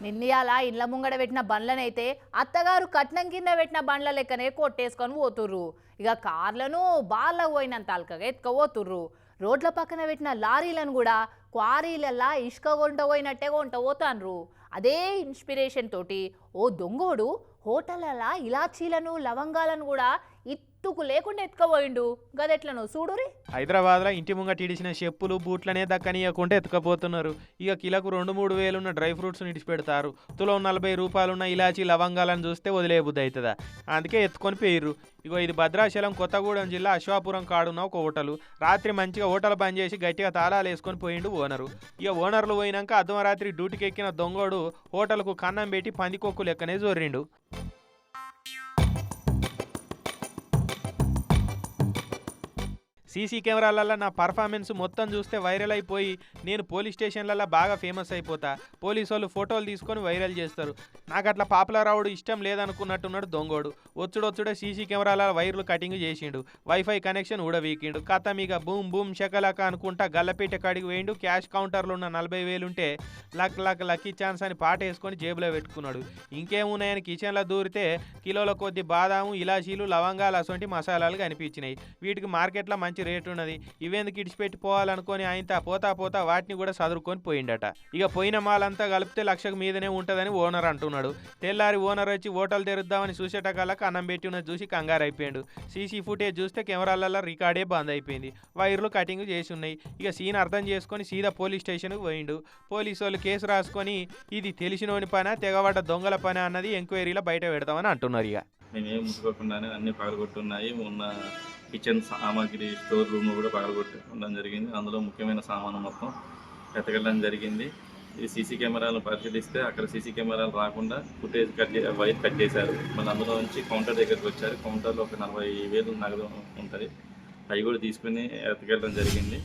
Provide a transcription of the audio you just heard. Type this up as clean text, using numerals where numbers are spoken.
నిన్నయాల ఇండ్ల ముంగడ పెట్టిన బండ్లనైతే అత్తగారు కట్నం కింద పెట్టిన బండ్ల లెక్కనే కొట్టేసుకొని పోతుర్రు. ఇక కార్లను బార్లకు పోయినంత అల్కగా ఎత్తుకపోతుర్రు. రోడ్ల పక్కన పెట్టిన లారీలను కూడా క్వారీలల్లా ఇసుక కొంట పోయినట్టే కొంట పోతాన్రు. అదే ఇన్స్పిరేషన్ తోటి ఓ దొంగోడు హోటళ్ళ ఇలాచీలను లవంగాలను కూడా ఇత్తుకు లేకుండా ఎత్తుకపోయిండు. గదెట్లనో చూడురి. హైదరాబాద్లో ఇంటి ముంగట ఇడిచిన చెప్పులు బూట్లనే దక్కనీయకుండా ఎత్తుకపోతున్నారు. ఇక కిలకు 2-3 వేలున్న డ్రై ఫ్రూట్స్ని ఇడిచిపెడతారు. తులం 40 రూపాయలున్న ఇలాచీ లవంగాలను చూస్తే వదిలేబుద్ది అవుతుందా, అందుకే ఎత్తుకొని పోయిర్రు. ఇగో ఇది భద్రాచలం కొత్తగూడెం జిల్లా అశ్వాపురం కాడున్న ఒక హోటలు. రాత్రి మంచిగా హోటల్ బంద్ చేసి గట్టిగా తాళాలు వేసుకొని పోయిండు ఓనరు. ఇక ఓనర్లు పోయినాక అర్ధరాత్రి డ్యూటీకి ఎక్కిన దొంగోడు హోటల్కు కన్నం పెట్టి పందికొక్కు లెక్కనే జొర్రిండు. సీసీ కెమెరాలలో నా పర్ఫార్మెన్స్ మొత్తం చూస్తే వైరల్ అయిపోయి నేను పోలీస్ స్టేషన్లలో బాగా ఫేమస్ అయిపోతా. పోలీసు వాళ్ళు ఫోటోలు తీసుకొని వైరల్ చేస్తారు. నాకు అట్లా పాపులర్ అవడు ఇష్టం లేదనుకున్నట్టున్నాడు దొంగోడు. వచ్చుడొచ్చుడే సీసీ కెమెరాల వైర్లు కటింగ్ చేసిండు. వైఫై కనెక్షన్ ఊడవీకిండు. కథ మీగ బూమ్ బూమ్ షకలక అనుకుంటా గల్లపేట కాడికి వేయండు. క్యాష్ కౌంటర్లో ఉన్న 40,000 ఉంటే లక్కీ ఛాన్స్ అని పాట వేసుకొని జేబులో పెట్టుకున్నాడు. ఇంకేమున్నాయని కిచెన్లో దూరితే కిలోల కొద్ది బాదాము, ఇలాచీలు, లవంగాలు అసొంటి మసాలాలు కనిపించినాయి. వీటికి మార్కెట్లో మంచి రేటు ఉన్నది. ఇవేందుకు ఇడిచిపెట్టిపోవాలనుకొని ఆయన పోతా వాటిని కూడా సదురుకొని పోయిండట. ఇక పోయిన మాలంతా కలిపితే 1,00,000 మీదనే ఉంటుందని ఓనర్ అంటున్నాడు. తెల్లారి ఓనర్ వచ్చి హోటల్ తెరుద్దామని చూసేటకల్లా అన్నం పెట్టి ఉన్నది చూసి కంగారు అయిపోయాడు. సీసీ ఫుటేజ్ చూస్తే కెమెరాలలో రికార్డే బంద్ అయిపోయింది. వైర్లు కటింగ్ చేసి ఉన్నాయి. ఇక సీన్ అర్థం చేసుకొని సీదా పోలీస్ స్టేషన్కి పోయిండు. పోలీసు వాళ్ళు కేసు రాసుకొని ఇది తెలిసినోని పని తెగబడ్డ దొంగల పని అన్నది ఎంక్వైరీలో బయట పెడతామని అంటున్నారు. ఇక మేమేం ముట్టుకోకుండానే అన్ని పగలగొట్టున్నాయి. ఉన్న కిచెన్ సామాగ్రి స్టోర్ రూమ్ కూడా పగలగొట్టి ఉండడం జరిగింది. అందులో ముఖ్యమైన సామాను మొత్తం ఎతకడం జరిగింది. ఈ సీసీ కెమెరాలను పరిశీలిస్తే అక్కడ సీసీ కెమెరాలు రాకుండా ఫుటేజ్ వైర్ కట్ చేశారు. మళ్ళీ అందులో నుంచి కౌంటర్ దగ్గరికి వచ్చారు. కౌంటర్లో ఒక 40,000 నగదు ఉంటుంది. అవి కూడా తీసుకుని ఎతకెళ్ళడం జరిగింది.